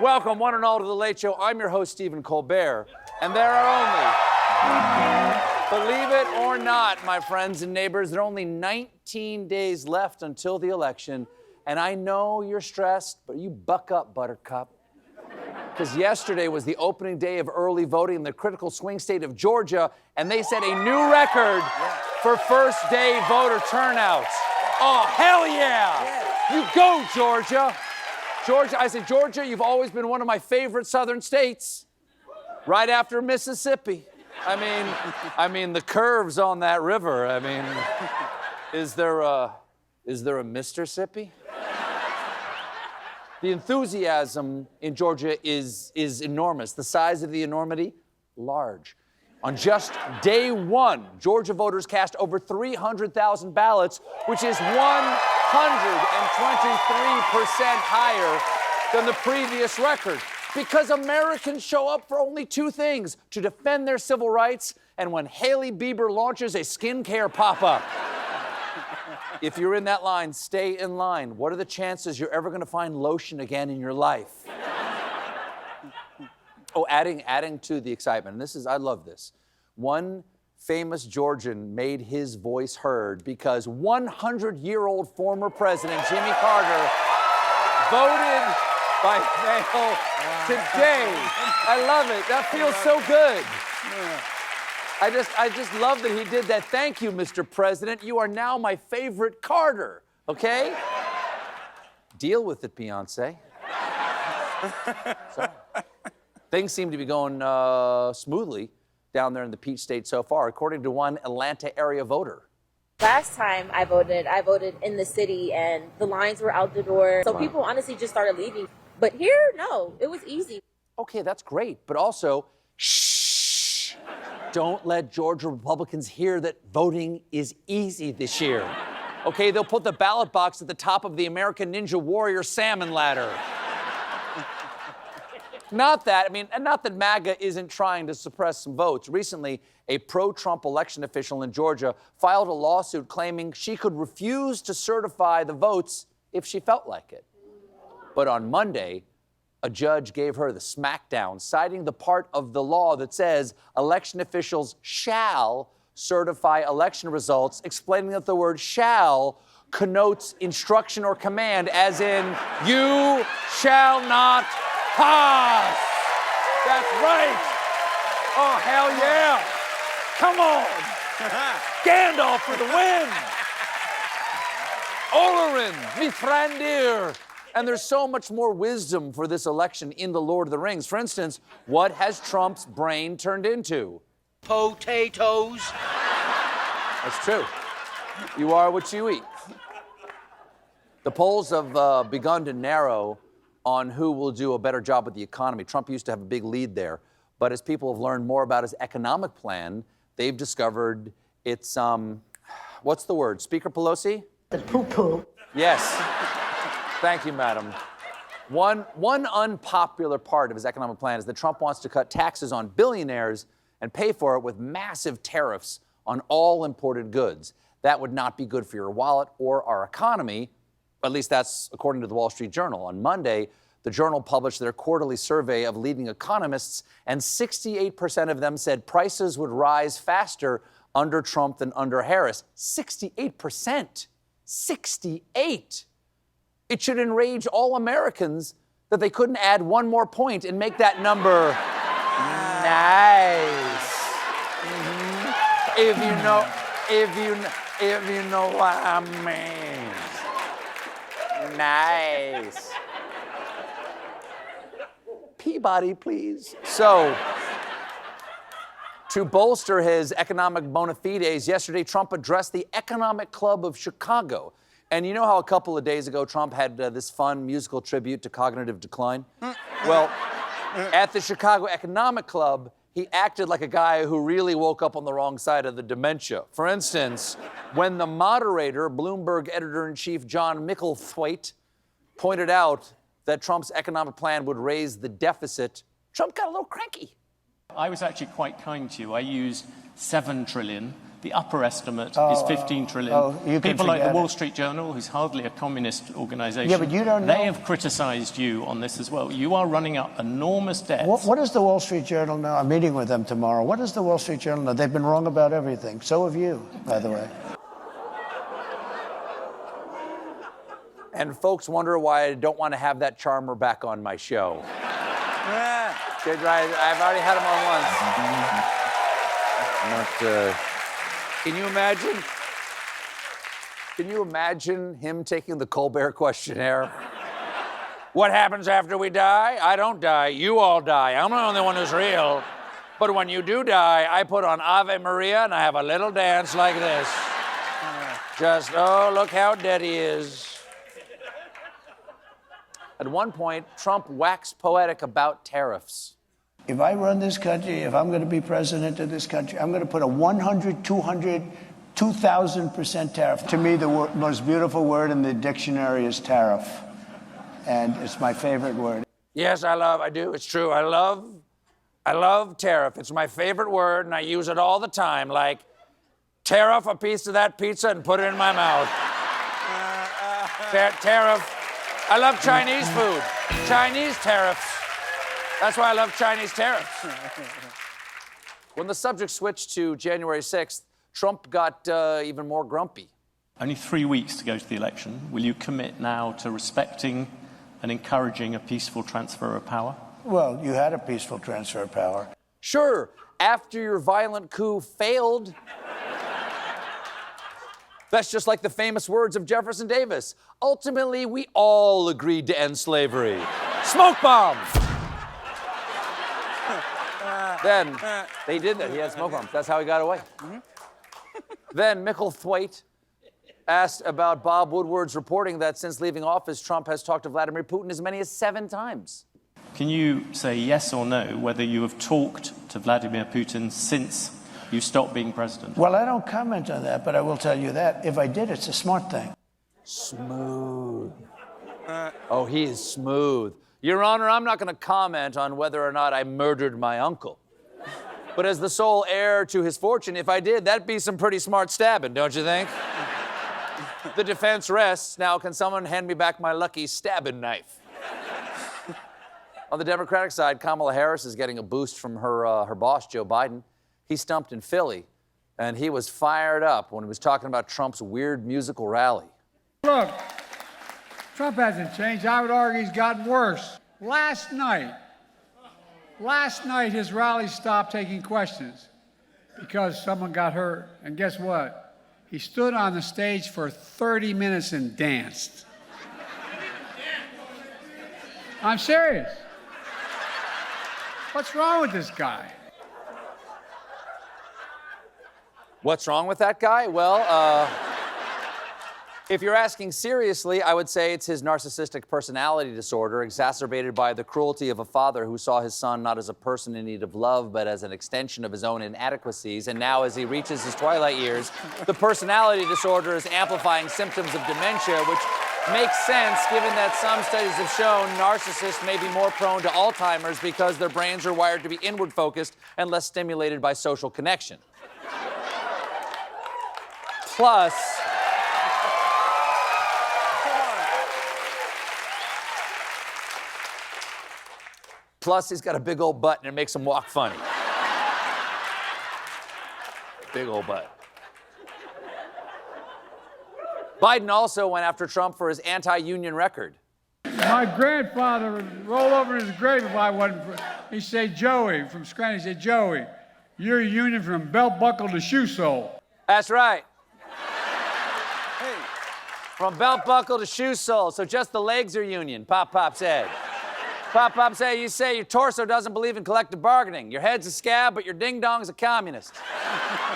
Welcome, one and all, to The Late Show. I'm your host, Stephen Colbert, and there are only, believe it or not, my friends and neighbors, there are only 19 days left until the election, and I know you're stressed, but you buck up, Buttercup. Because yesterday was the opening day of early voting in the critical swing state of Georgia, and they set a new record for first-day voter turnout. Oh, hell yeah! You go, Georgia! Georgia, I said, Georgia, you've always been one of my favorite southern states, right after Mississippi. I mean, the curves on that river. I mean, is there a Mississippi? The enthusiasm in Georgia is enormous. The size of the enormity, large. On just day one, Georgia voters cast over 300,000 ballots, which is 123% higher than the previous record. Because Americans show up for only two things: to defend their civil rights and when Hailey Bieber launches a skincare pop-up. If you're in that line, stay in line. What are the chances you're ever gonna find lotion again in your life? Oh, adding to the excitement, and I love this. One famous Georgian made his voice heard because 100-year-old former President Jimmy Carter voted by mail today. I love it. That feels so good. I just love that he did that. Thank you, Mr. President. You are now my favorite Carter, okay? Deal with it, Beyonce. So, things seem to be going smoothly down there in the Peach State so far, according to one Atlanta area voter. Last time I voted in the city and the lines were out the door. So people honestly just started leaving. But here, no, it was easy. Okay, that's great, but also, shh. Don't let Georgia Republicans hear that voting is easy this year. Okay, they'll put the ballot box at the top of the American Ninja Warrior salmon ladder. Not that MAGA isn't trying to suppress some votes. Recently, a pro-Trump election official in Georgia filed a lawsuit claiming she could refuse to certify the votes if she felt like it. But on Monday, a judge gave her the smackdown, citing the part of the law that says election officials shall certify election results, explaining that the word shall connotes instruction or command, as in, you shall not pass. That's right. Oh, hell yeah. Come on. Gandalf for the win. Olorin, me friend dear. And there's so much more wisdom for this election in The Lord of the Rings. For instance, what has Trump's brain turned into? Potatoes. That's true. You are what you eat. The polls have begun to narrow on who will do a better job with the economy. Trump used to have a big lead there. But as people have learned more about his economic plan, they've discovered it's, what's the word? Speaker Pelosi? The poo-poo. Yes. Thank you, madam. One unpopular part of his economic plan is that Trump wants to cut taxes on billionaires and pay for it with massive tariffs on all imported goods. That would not be good for your wallet or our economy. At least that's according to the Wall Street Journal. On Monday, the Journal published their quarterly survey of leading economists, and 68% of them said prices would rise faster under Trump than under Harris. 68%. 68. It should enrage all Americans that they couldn't add one more point and make that number nice. Mm-hmm. If you know what I mean. Nice. Peabody, please. So, to bolster his economic bona fides, yesterday Trump addressed the Economic Club of Chicago. And you know how a couple of days ago Trump had this fun musical tribute to cognitive decline? Well, at the Chicago Economic Club, he acted like a guy who really woke up on the wrong side of the dementia. For instance, when the moderator, Bloomberg editor-in-chief John Micklethwaite, pointed out that Trump's economic plan would raise the deficit, Trump got a little cranky. I was actually quite kind to you. I used $7 trillion The upper estimate is 15 trillion. you can People like the forget Wall it. Street Journal, who's hardly a communist organization, Yeah, but you don't know. they have criticized you on this as well. You are running up enormous debts. What does the Wall Street Journal know? I'm meeting with them tomorrow. What does the Wall Street Journal know? They've been wrong about everything. So have you, by the way. And folks wonder why I don't want to have that charmer back on my show. Good, right? I've already had him on once. Can you imagine? Can you imagine him taking the Colbert questionnaire? What happens after we die? I don't die. You all die. I'm the only one who's real. But when you do die, I put on Ave Maria and I have a little dance like this. Just, oh, look how dead he is. At one point, Trump waxed poetic about tariffs. If I run this country, if I'm going to be president of this country, I'm going to put a 100, 200, 2,000% tariff. To me, the most beautiful word in the dictionary is tariff. And it's my favorite word. Yes, I do. It's true. I love tariff. It's my favorite word, and I use it all the time. Like, tear off a piece of that pizza and put it in my mouth. Tariff. I love Chinese food. Chinese tariffs. That's why I love Chinese tariffs. When the subject switched to January 6th, Trump got even more grumpy. Only 3 weeks to go to the election. Will you commit now to respecting and encouraging a peaceful transfer of power? Well, you had a peaceful transfer of power. Sure, after your violent coup failed. That's just like the famous words of Jefferson Davis. Ultimately, we all agreed to end slavery. Smoke bomb! Then, they did that. He had smoke bombs. That's how he got away. Then Micklethwaite asked about Bob Woodward's reporting that since leaving office, Trump has talked to Vladimir Putin as many as 7 times. Can you say yes or no whether you have talked to Vladimir Putin since you stopped being president? Well, I don't comment on that, but I will tell you that if I did, it's a smart thing. Smooth. Oh, he is smooth. Your Honor, I'm not going to comment on whether or not I murdered my uncle. But as the sole heir to his fortune, if I did, that'd be some pretty smart stabbing, don't you think? The defense rests. Now, can someone hand me back my lucky stabbing knife? On the Democratic side, Kamala Harris is getting a boost from her boss, Joe Biden. He stumped in Philly, and he was fired up when he was talking about Trump's weird musical rally. Look, Trump hasn't changed. I would argue he's gotten worse. Last night, his rally stopped taking questions because someone got hurt. And guess what? He stood on the stage for 30 minutes and danced. I'm serious. What's wrong with this guy? What's wrong with that guy? Well, if you're asking seriously, I would say it's his narcissistic personality disorder, exacerbated by the cruelty of a father who saw his son not as a person in need of love, but as an extension of his own inadequacies. And now, as he reaches his twilight years, the personality disorder is amplifying symptoms of dementia, which makes sense given that some studies have shown narcissists may be more prone to Alzheimer's because their brains are wired to be inward-focused and less stimulated by social connection. Plus, he's got a big old butt and it makes him walk funny. Big old butt. Biden also went after Trump for his anti-union record. My grandfather would roll over in his grave if I wasn't. He'd say, Joey, from Scranton, he'd say, Joey, you're a union from belt buckle to shoe sole. That's right. Hey. From belt buckle to shoe sole, so just the legs are union, Pop said. Pop said, you say your torso doesn't believe in collective bargaining. Your head's a scab, but your ding-dong's a communist. You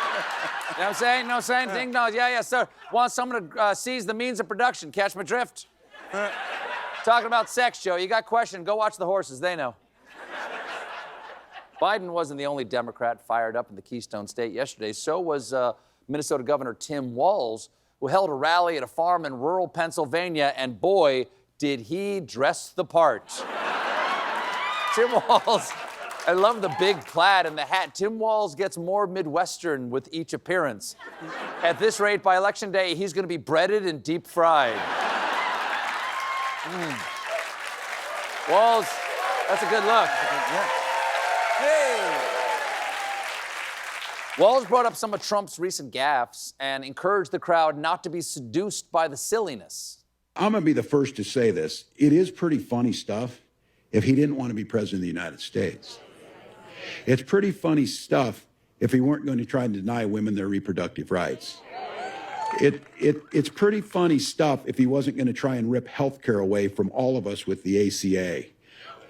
know what I'm saying? You know what I'm saying? Ding-dongs, yeah, sir. Want someone to seize the means of production. Catch my drift? Talking about sex, Joe. You got a question, go watch the horses. They know. Biden wasn't the only Democrat fired up in the Keystone State yesterday. So was Minnesota Governor Tim Walz, who held a rally at a farm in rural Pennsylvania, and boy, did he dress the part. Tim Walz I love the big plaid and the hat. Tim Walz gets more Midwestern with each appearance. At this rate, by Election Day, he's going to be breaded and deep fried. Walz, that's a good look. Yeah. Hey! Walz brought up some of Trump's recent gaffes and encouraged the crowd not to be seduced by the silliness. I'm going to be the first to say this. It is pretty funny stuff if he didn't want to be president of the United States. It's pretty funny stuff if he weren't going to try and deny women their reproductive rights. It's pretty funny stuff if he wasn't going to try and rip health care away from all of us with the ACA,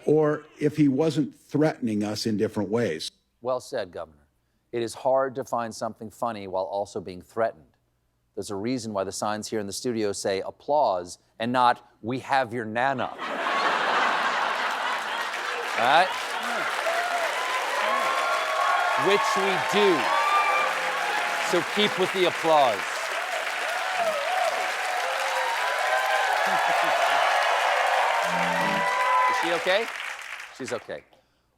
or if he wasn't threatening us in different ways. Well said, Governor. It is hard to find something funny while also being threatened. There's a reason why the signs here in the studio say applause and not, we have your nana. All right? Which we do. So keep with the applause. Is she okay? She's okay.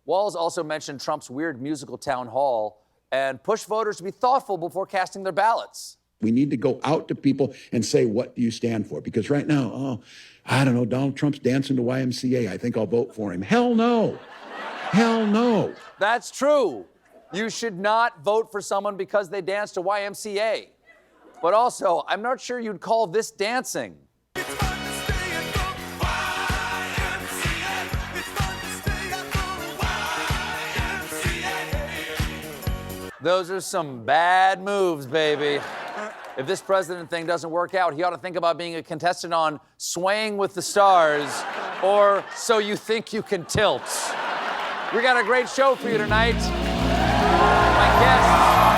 Walz also mentioned Trump's weird musical town hall and pushed voters to be thoughtful before casting their ballots. We need to go out to people and say, what do you stand for? Because right now, oh, I don't know, Donald Trump's dancing to YMCA. I think I'll vote for him. Hell no. Hell no. That's true. You should not vote for someone because they dance to YMCA. But also, I'm not sure you'd call this dancing. Those are some bad moves, baby. If this president thing doesn't work out, he ought to think about being a contestant on Swaying with the Stars or So You Think You Can Tilt. We got a great show for you tonight. My guests